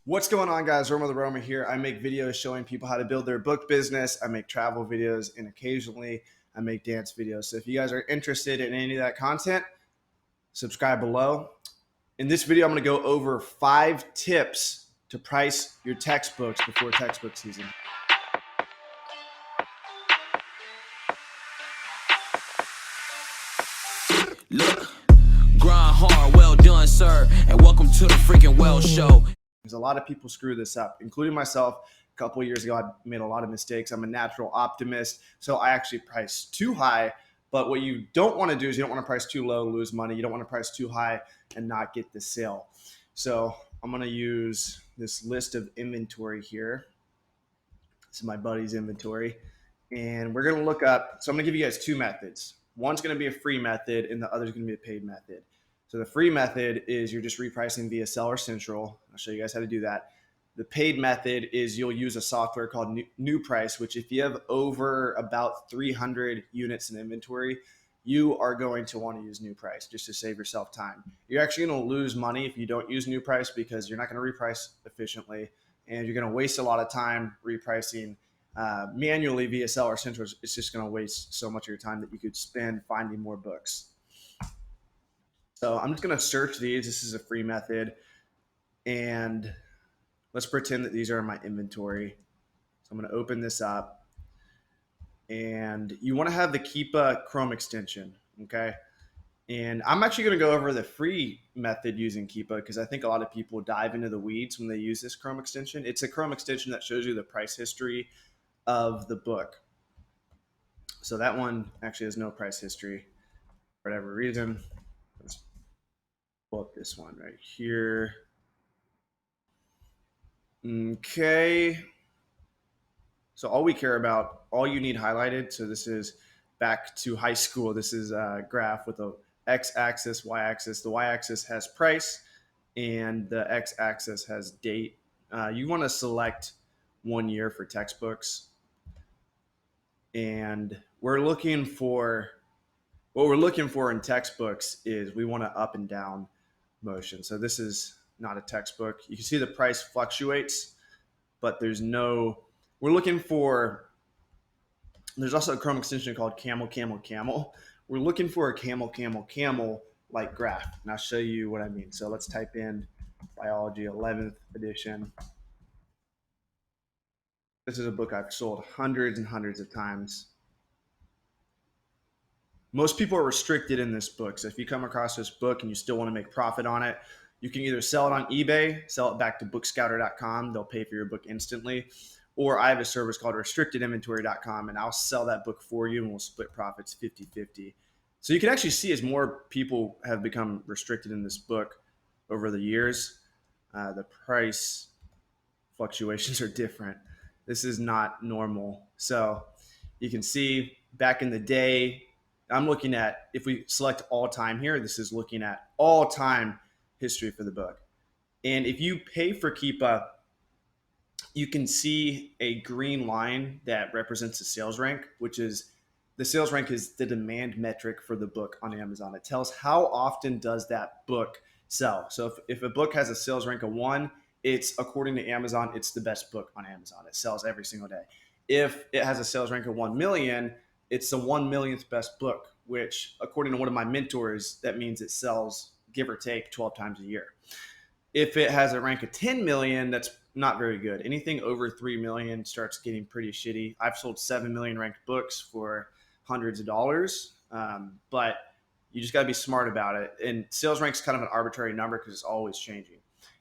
What's going on, guys? Roma the Roma here. I make videos showing people how to build their book business. I make travel videos, and occasionally I make dance videos. So if you guys are interested in any of that content, subscribe below. In this video, I'm going to go over 5 tips to price your textbooks before textbook season. Look, grind hard, well done, sir, and welcome to the freaking Well Show. Because a lot of people screw this up, including myself. A couple of years ago, I made a lot of mistakes. I'm a natural optimist, so I actually priced too high. But what you don't want to do is you don't want to price too low, lose money. You don't want to price too high and not get the sale. So I'm going to use this list of inventory here. This is my buddy's inventory. And we're going to look up. So I'm going to give you guys 2 methods. One's going to be a free method, and the other is going to be a paid method. So the free method is you're just repricing via Seller Central. I'll show you guys how to do that. The paid method is you'll use a software called New Price, which if you have over about 300 units in inventory, you are going to want to use New Price just to save yourself time. You're actually going to lose money if you don't use New Price because you're not going to reprice efficiently, and you're going to waste a lot of time repricing manually via Seller Central. It's just going to waste so much of your time that you could spend finding more books. So I'm just going to search these. This is a free method. And let's pretend that these are in my inventory. So I'm going to open this up. And you want to have the Keepa Chrome extension, okay? And I'm actually going to go over the free method using Keepa because I think a lot of people dive into the weeds when they use this Chrome extension. It's a Chrome extension that shows you the price history of the book. So that one actually has no price history for whatever reason. Let's pull up this one right here. Okay. So all we care about, all you need highlighted. So this is back to high school. This is a graph with a x-axis, y-axis. The y-axis has price, and the x-axis has date. You want to select 1 year for textbooks, and we're looking for what we're looking for in textbooks is we want to up and down motion. So this is not a textbook. You can see the price fluctuates, but there's no, we're looking for, there's also a Chrome extension called camel, camel, camel. We're looking for a camel, camel, camel like graph. And I'll show you what I mean. So let's type in biology 11th edition. This is a book I've sold hundreds and hundreds of times. Most people are restricted in this book. So if you come across this book and you still want to make profit on it, you can either sell it on eBay, sell it back to bookscouter.com. They'll pay for your book instantly. Or I have a service called restrictedinventory.com, and I'll sell that book for you, and we'll split profits 50-50. So you can actually see as more people have become restricted in this book over the years, the price fluctuations are different. This is not normal. So you can see back in the day, I'm looking at, if we select all time here, this is looking at all time history for the book. And if you pay for Keepa, you can see a green line that represents the sales rank, which is the sales rank is the demand metric for the book on Amazon. It tells how often does that book sell. So if a book has a sales rank of 1, it's, according to Amazon, it's the best book on Amazon. It sells every single day. If it has a sales rank of 1 million, it's the 1 millionth best book, which according to one of my mentors, that means it sells, give or take, 12 times a year. If it has a rank of 10 million, that's not very good. Anything over 3 million starts getting pretty shitty. I've sold 7 million ranked books for hundreds of dollars, but you just got to be smart about it. And sales rank is kind of an arbitrary number because it's always changing.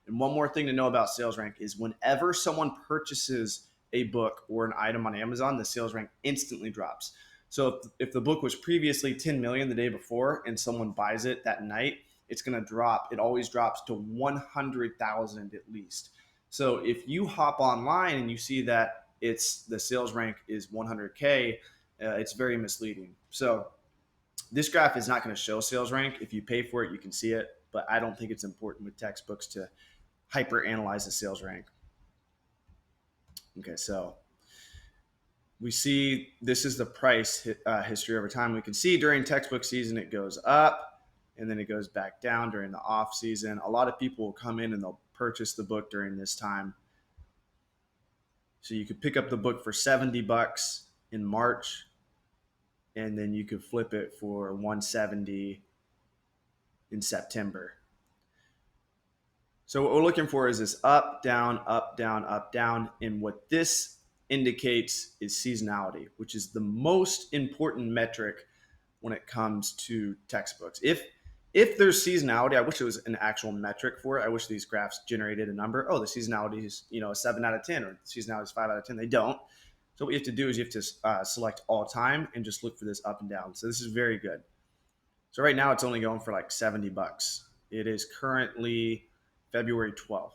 And one more thing to know about sales rank is whenever someone purchases a book or an item on Amazon, the sales rank instantly drops. So if the book was previously 10 million the day before and someone buys it that night, it's going to drop. It always drops to 100,000 at least. So if you hop online and you see that it's the sales rank is 100K, it's very misleading. So this graph is not going to show sales rank. If you pay for it, you can see it, but I don't think it's important with textbooks to hyper analyze the sales rank. Okay, so we see this is the price history over time. We can see during textbook season it goes up and then it goes back down during the off season. A lot of people will come in and they'll purchase the book during this time. So you could pick up the book for $70 in March, and then you could flip it for $170 in September. So what we're looking for is this up, down, up, down, up, down. And what this indicates is seasonality, which is the most important metric when it comes to textbooks. If there's seasonality, I wish it was an actual metric for it. I wish these graphs generated a number. Oh, the seasonality is, a 7 out of 10, or the seasonality is 5 out of 10. They don't. So what you have to do is you have to select all time and just look for this up and down. So this is very good. So right now it's only going for like $70. It is currently February 12th.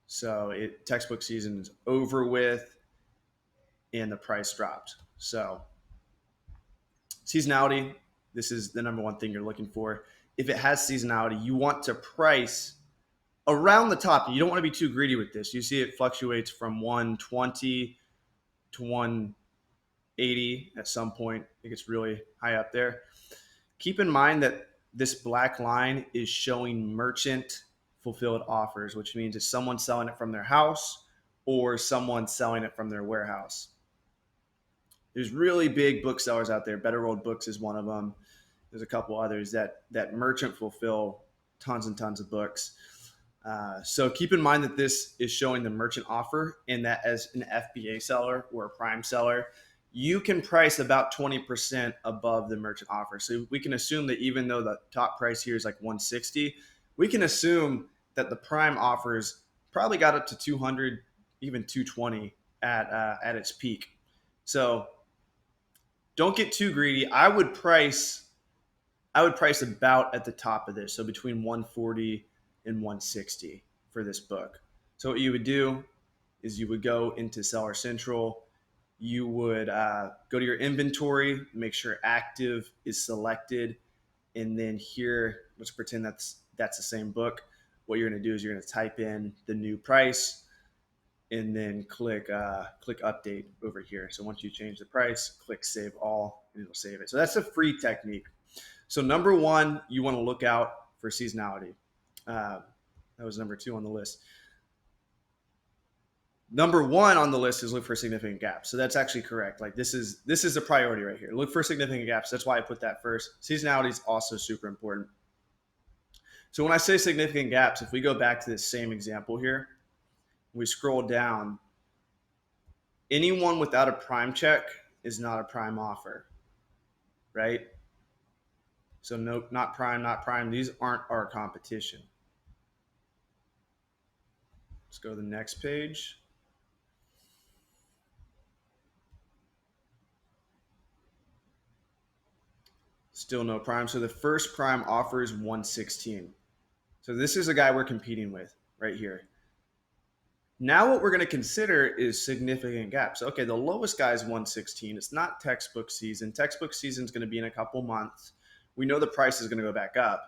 So textbook season is over with and the price dropped. So seasonality, this is the number one thing you're looking for. If it has seasonality, you want to price around the top. You don't want to be too greedy with this. You see it fluctuates from 120 to 180 at some point. It gets really high up there. Keep in mind that this black line is showing merchant fulfilled offers, which means it's someone selling it from their house or someone selling it from their warehouse. There's really big booksellers out there. Better World Books is one of them. There's a couple others that merchant fulfill tons and tons of books. So keep in mind that this is showing the merchant offer, and that as an FBA seller or a prime seller, you can price about 20% above the merchant offer. So we can assume that even though the top price here is like 160, we can assume that the prime offers probably got up to 200, even 220 at its peak. So don't get too greedy. I would price about at the top of this, so between 140 and 160 for this book. So what you would do is you would go into Seller Central. You would go to your inventory, make sure active is selected, and then here, let's pretend that's the same book. What you're going to do is you're going to type in the new price, and then click update over here. So once you change the price, click save all, and it'll save it. So that's a free technique. So number one, you want to look out for seasonality. That was number two on the list. Number one on the list is look for significant gaps. So that's actually correct. Like this is a priority right here. Look for significant gaps. That's why I put that first. Seasonality is also super important. So when I say significant gaps, if we go back to this same example here, we scroll down, anyone without a prime check is not a prime offer, right? So no, not prime, not prime. These aren't our competition. Let's go to the next page. Still no prime. So the first prime offer is 116. So this is a guy we're competing with right here. Now what we're going to consider is significant gaps. Okay, the lowest guy is 116. It's not textbook season. Textbook season is going to be in a couple months. We know the price is going to go back up.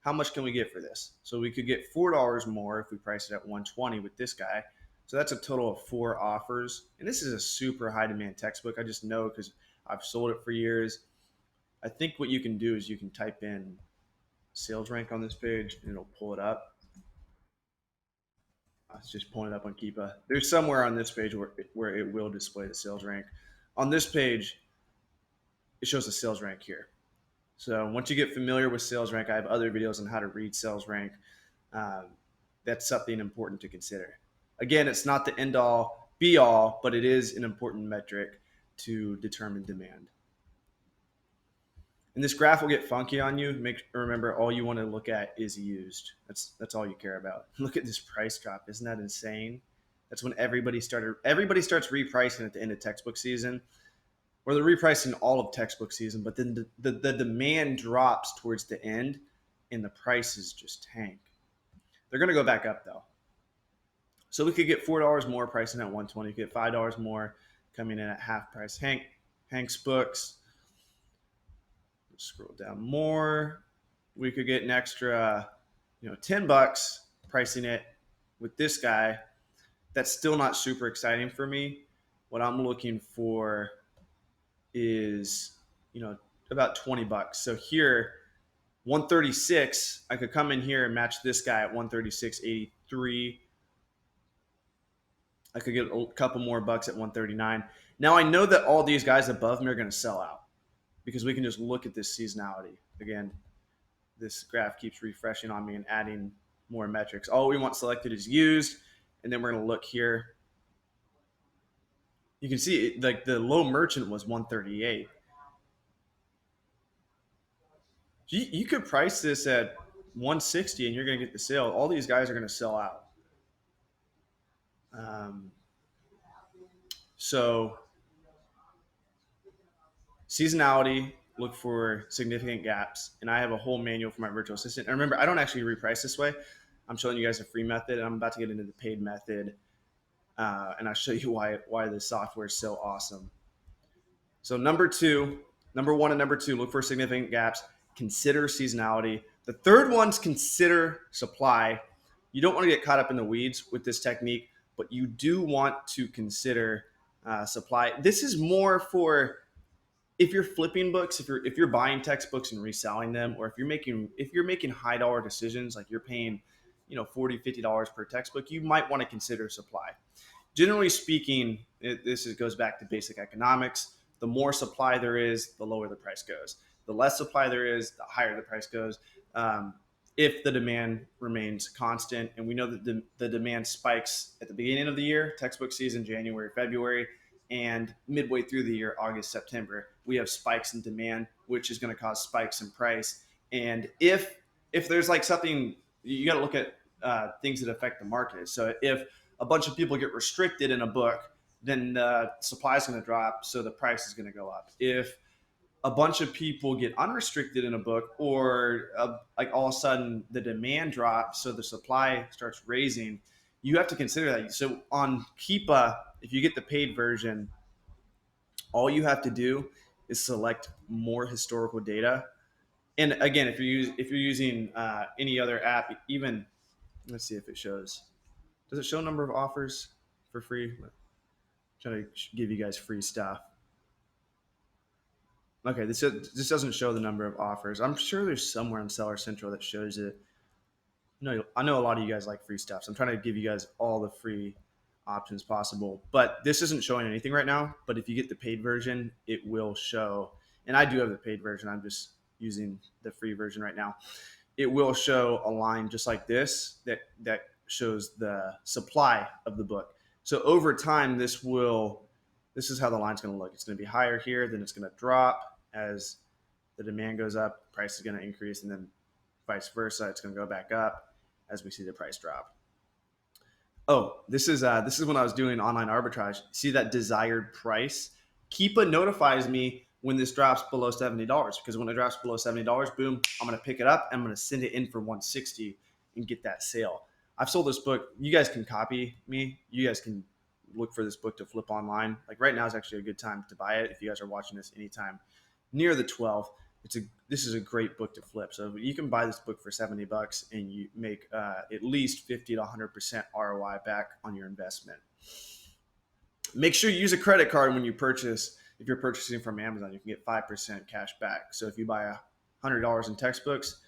How much can we get for this? So we could get $4 more if we price it at 120 with this guy. So that's a total of 4 offers. And this is a super high demand textbook. I just know because I've sold it for years. I think what you can do is you can type in sales rank on this page and it'll pull it up. It's just pulling it up on Keepa. There's somewhere on this page where it will display the sales rank. On this page, it shows the sales rank here. So once you get familiar with sales rank, I have other videos on how to read sales rank. That's something important to consider. Again, it's not the end all be all, but it is an important metric to determine demand. And this graph will get funky on you. Remember, all you want to look at is used. That's all you care about. Look at this price drop. Isn't that insane? That's when everybody starts repricing at the end of textbook season, or they're repricing all of textbook season, but then the demand drops towards the end and the prices just tank. They're going to go back up though. So we could get $4 more pricing at 120, we could get $5 more coming in at half price. Hank's books. Let's scroll down more. We could get an extra, $10 pricing it with this guy. That's still not super exciting for me. What I'm looking for is, about $20. So here 136, I could come in here and match this guy at 136.83. I could get a couple more bucks at 139. Now I know that all these guys above me are going to sell out because we can just look at this seasonality. Again, this graph keeps refreshing on me and adding more metrics. All we want selected is used, and then we're going to look here. You can see like the low merchant was 138. You could price this at 160 and you're going to get the sale. All these guys are going to sell out. So seasonality, look for significant gaps. And I have a whole manual for my virtual assistant. And remember, I don't actually reprice this way. I'm showing you guys a free method, and I'm about to get into the paid method. And I'll show you why this software is so awesome. So number one and number two, look for significant gaps. Consider seasonality. The third one's consider supply. You don't want to get caught up in the weeds with this technique, but you do want to consider supply. This is more for if you're flipping books, if you're buying textbooks and reselling them, or if you're making high dollar decisions, like you're paying, $40, $50 per textbook, you might want to consider supply. Generally speaking, this goes back to basic economics. The more supply there is, the lower the price goes. The less supply there is, the higher the price goes. If the demand remains constant, and we know that the demand spikes at the beginning of the year, textbook season, January, February, and midway through the year, August, September, we have spikes in demand, which is going to cause spikes in price. And if there's like something, you got to look at things that affect the market. So if a bunch of people get restricted in a book, then the supply is going to drop, so the price is going to go up. If a bunch of people get unrestricted in a book, or like all of a sudden the demand drops, so the supply starts raising, you have to consider that. So on Keepa, if you get the paid version, all you have to do is select more historical data. And again, if you're using any other app, even let's see if it shows. Does it show number of offers for free? I'm trying to give you guys free stuff. Okay, this doesn't show the number of offers. I'm sure there's somewhere on Seller Central that shows it. No, I know a lot of you guys like free stuff, so I'm trying to give you guys all the free options possible. But this isn't showing anything right now. But if you get the paid version, it will show. And I do have the paid version. I'm just using the free version right now. It will show a line just like this that shows the supply of the book. So over time, this is how the line's going to look. It's going to be higher here, then it's going to drop as the demand goes up, price is going to increase, and then vice versa. It's going to go back up as we see the price drop. Oh, this is when I was doing online arbitrage. See that desired price? Keepa notifies me when this drops below $70, because when it drops below $70, boom, I'm going to pick it up and I'm going to send it in for 160 and get that sale. I've sold this book. You guys can copy me. You guys can look for this book to flip online. Like right now is actually a good time to buy it if you guys are watching this anytime near the 12th. This is a great book to flip. So you can buy this book for $70 and you make at least 50 to 100% ROI back on your investment. Make sure you use a credit card when you purchase. If you're purchasing from Amazon, you can get 5% cash back. So if you buy $100 in textbooks,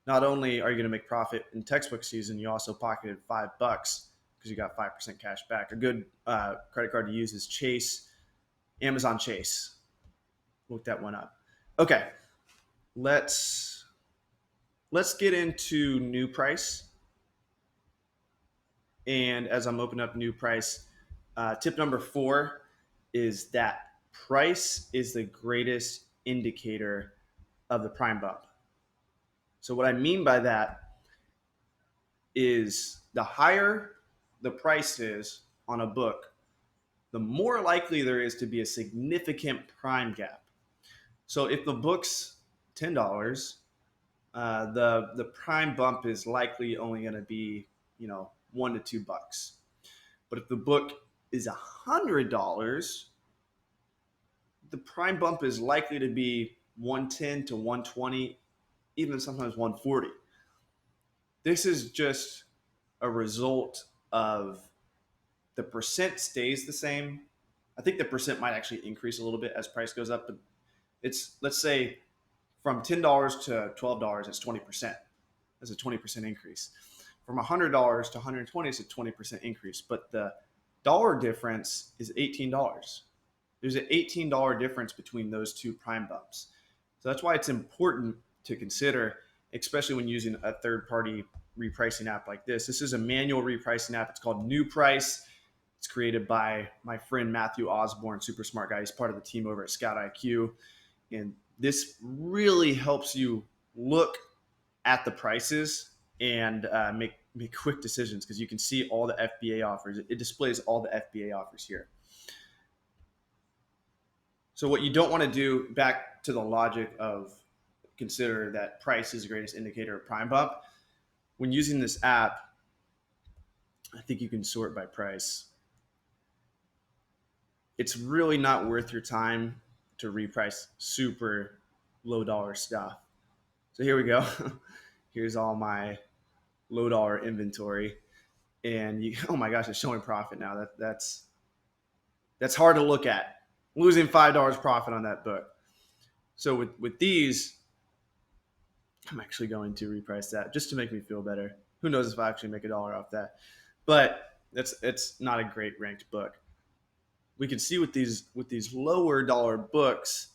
not only are you going to make profit in textbook season, you also pocketed $5 because you got 5% cash back. A good credit card to use is Chase, Amazon Chase. Look that one up. Okay, let's get into new price. And as I'm opening up new price, tip number 4 is that price is the greatest indicator of the prime bump. So what I mean by that is the higher the price is on a book, the more likely there is to be a significant prime gap. So if the book's $10, the prime bump is likely only going to be $1 to $2. But if the book is $100, the prime bump is likely to be 110 to 120, even sometimes 140. This is just a result of the percent stays the same. I think the percent might actually increase a little bit as price goes up, but it's, let's say from $10 to $12, it's 20%. That's a 20% increase. From $100 to $120, it's a 20% increase. But the dollar difference is $18. There's an $18 difference between those two prime bumps. So that's why it's important to consider, especially when using a third-party repricing app like this. This is a manual repricing app. It's called New Price. It's created by my friend Matthew Osborne, super smart guy. He's part of the team over at ScoutIQ. And this really helps you look at the prices and make quick decisions, because you can see all the FBA offers. It displays all the FBA offers here. So what you don't want to do, back to the logic of consider that price is the greatest indicator of prime bump. When using this app, I think you can sort by price. It's really not worth your time to reprice super low dollar stuff. So here we go. Here's all my low dollar inventory. And you, oh my gosh, it's showing profit now. That's hard to look at. Losing $5 profit on that book. So with these, I'm actually going to reprice that just to make me feel better. Who knows if I actually make $1 off that? But it's not a great ranked book. We can see with these lower dollar books,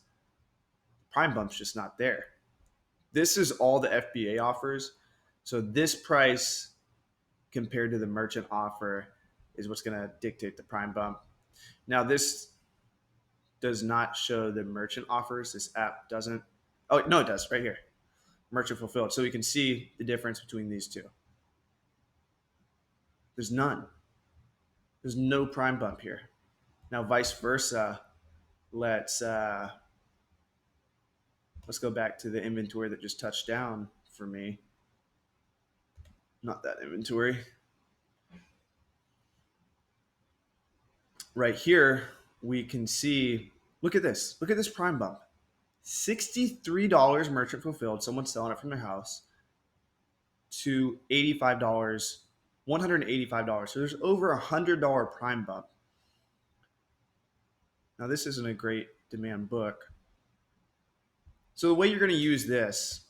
prime bump's just not there. This is all the FBA offers. So this price compared to the merchant offer is what's going to dictate the prime bump. Now this does not show the merchant offers. This app doesn't. Oh, no, it does right here. Merchant fulfilled. So we can see the difference between these two. There's none. There's no prime bump here. Now, vice versa, let's go back to the inventory that just touched down for me. Not that inventory. Right here, we can see, look at this. Look at this prime bump. $63 merchant fulfilled, someone selling it from their house, to $85, $185. So there's over $100 prime bump. Now this isn't a great demand book. So the way you're going to use this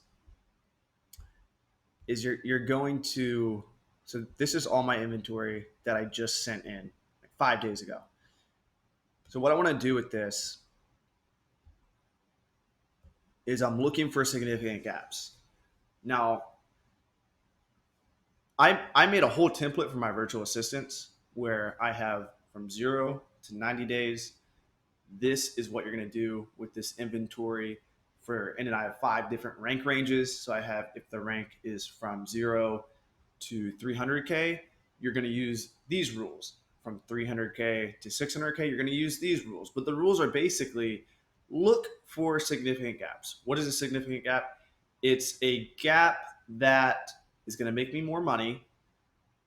is you're going to, so this is all my inventory that I just sent in like 5 days ago. So what I want to do with this is I'm looking for significant gaps. Now, I made a whole template for my virtual assistants where I have from 0 to 90 days. This is what you're going to do with this inventory and then I have 5 different rank ranges. So I have, if the rank is from 0 to 300K, you're going to use these rules. From 300K to 600K, you're going to use these rules. But the rules are basically look for significant gaps. What is a significant gap? It's a gap that is going to make me more money,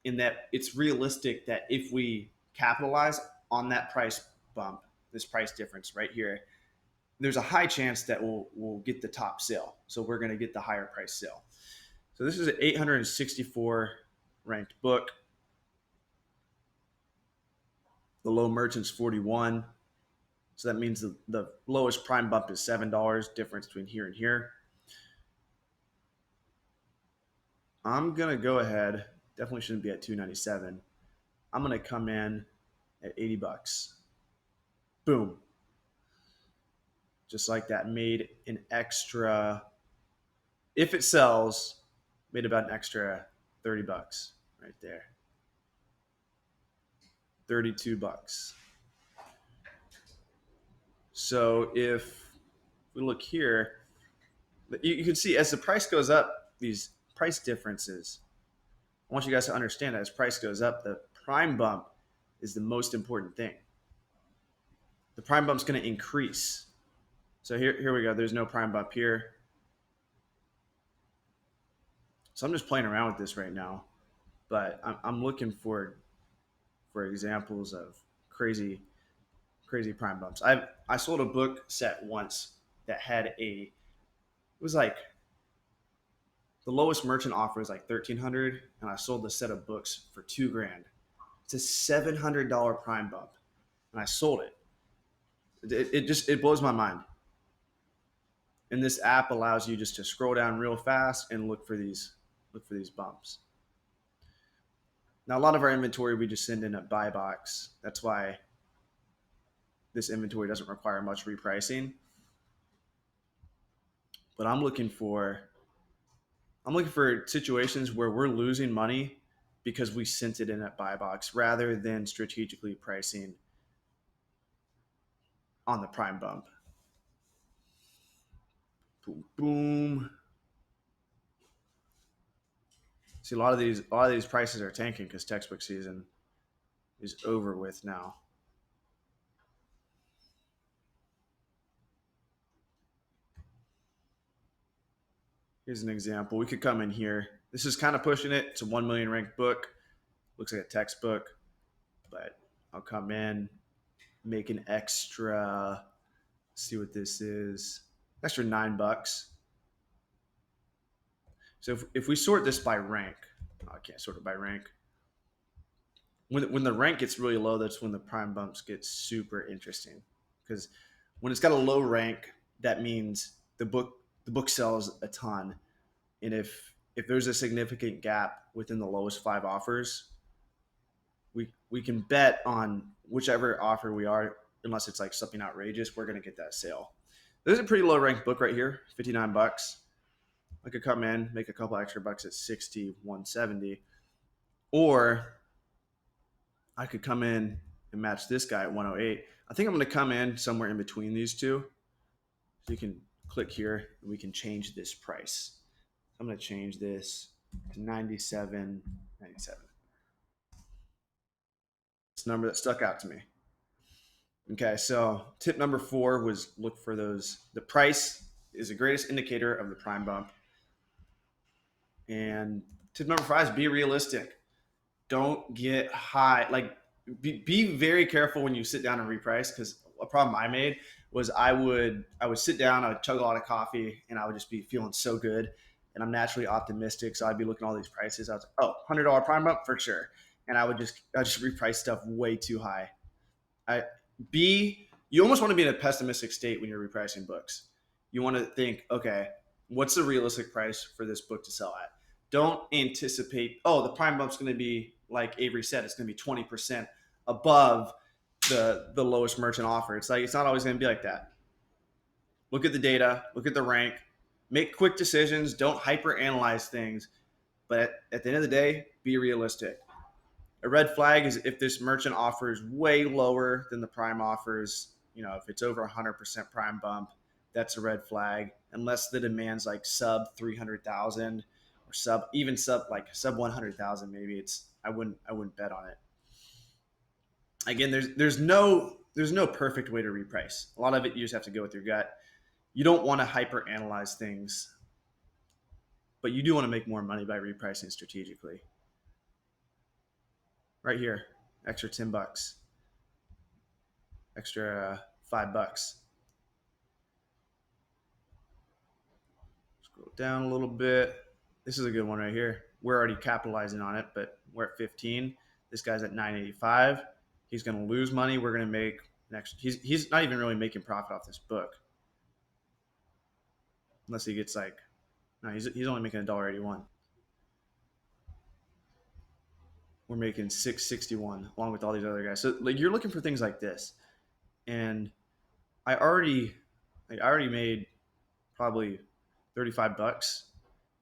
in that it's realistic that if we capitalize on that price bump, this price difference right here, there's a high chance that we'll get the top sale. So we're going to get the higher price sale. So this is an 864 ranked book. The low merchant's 41. So that means the lowest prime bump is $7, difference between here and here. I'm going to go ahead, definitely shouldn't be at 297. I'm going to come in at $80. Boom. Just like that, made an extra, if it sells, made about an extra $30 right there. $32. So if we look here, you can see as the price goes up, these price differences, I want you guys to understand that as price goes up, the prime bump is the most important thing. The prime bump's going to increase. So here we go. There's no prime bump here. So I'm just playing around with this right now, but I'm looking for examples of crazy prime bumps. I sold a book set once that had it was like the lowest merchant offer was like $1,300, and I sold the set of books for $2,000. It's a $700 prime bump, and I sold it. It blows my mind. And this app allows you just to scroll down real fast and look for these bumps. Now, a lot of our inventory we just send in a buy box. That's why this inventory doesn't require much repricing. But I'm looking for situations where we're losing money because we sent it in at buy box rather than strategically pricing on the prime bump. Boom, boom. See, a lot of these prices are tanking because textbook season is over with now. Here's an example. We could come in here. This is kind of pushing it. It's a 1 million ranked book. Looks like a textbook, but I'll come in, make an extra, see what this is, extra $9. So if we sort this by rank, I can't sort it by rank. When the rank gets really low, that's when the prime bumps get super interesting. Because when it's got a low rank, that means the book sells a ton. And if there's a significant gap within the lowest 5 offers, we can bet on whichever offer we are, unless it's like something outrageous, we're going to get that sale. There's a pretty low ranked book right here, $59. I could come in, make a couple extra bucks at 60, 170. Or I could come in and match this guy at 108. I think I'm going to come in somewhere in between these two. So you can click here and we can change this price. I'm going to change this to 97.97. It's a number that stuck out to me. Okay, so tip number 4 was look for those. The price is the greatest indicator of the prime bump. And tip number 5 is be realistic. Don't get high. Like, be very careful when you sit down and reprice, because a problem I made was I would sit down, I would chug a lot of coffee, and I would just be feeling so good. And I'm naturally optimistic, so I'd be looking at all these prices. I was like, oh, $100 prime bump for sure. And I just reprice stuff way too high. You almost want to be in a pessimistic state when you're repricing books. You want to think, okay, what's the realistic price for this book to sell at? Don't anticipate, oh, the prime bump's going to be, like Avery said, it's going to be 20% above the lowest merchant offer. It's not always going to be like that. Look at the data, look at the rank, make quick decisions, don't hyper analyze things. But at the end of the day, be realistic. A red flag is if this merchant offers way lower than the prime offers. If it's over 100% prime bump, that's a red flag. Unless the demand's like sub 300,000 or sub 100,000, maybe I wouldn't bet on it. Again, there's no perfect way to reprice. A lot of it you just have to go with your gut. You don't want to hyper analyze things, but you do want to make more money by repricing strategically. Right here, extra $10, extra $5. Scroll down a little bit. This is a good one right here. We're already capitalizing on it, but we're at 15. This guy's at 985. He's going to lose money. We're going to make next. He's not even really making profit off this book, unless he gets he's only making $1.81. We're making $6.61 along with all these other guys. So you're looking for things like this, and I already made probably $35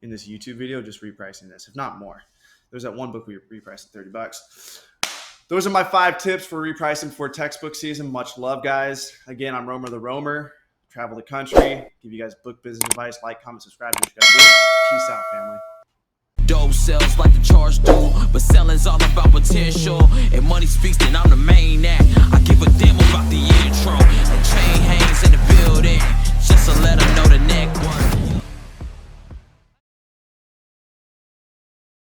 in this YouTube video just repricing this, if not more. There's that one book we repriced at $30. Those are my 5 tips for repricing for textbook season. Much love, guys. Again, I'm Romer the Roamer. Travel the country, give you guys book business advice. Like, comment, subscribe. Peace out, family. Dope sells like the charge do, but selling's all about potential. And money speaks, then I'm the main act. I give a damn about the intro and change.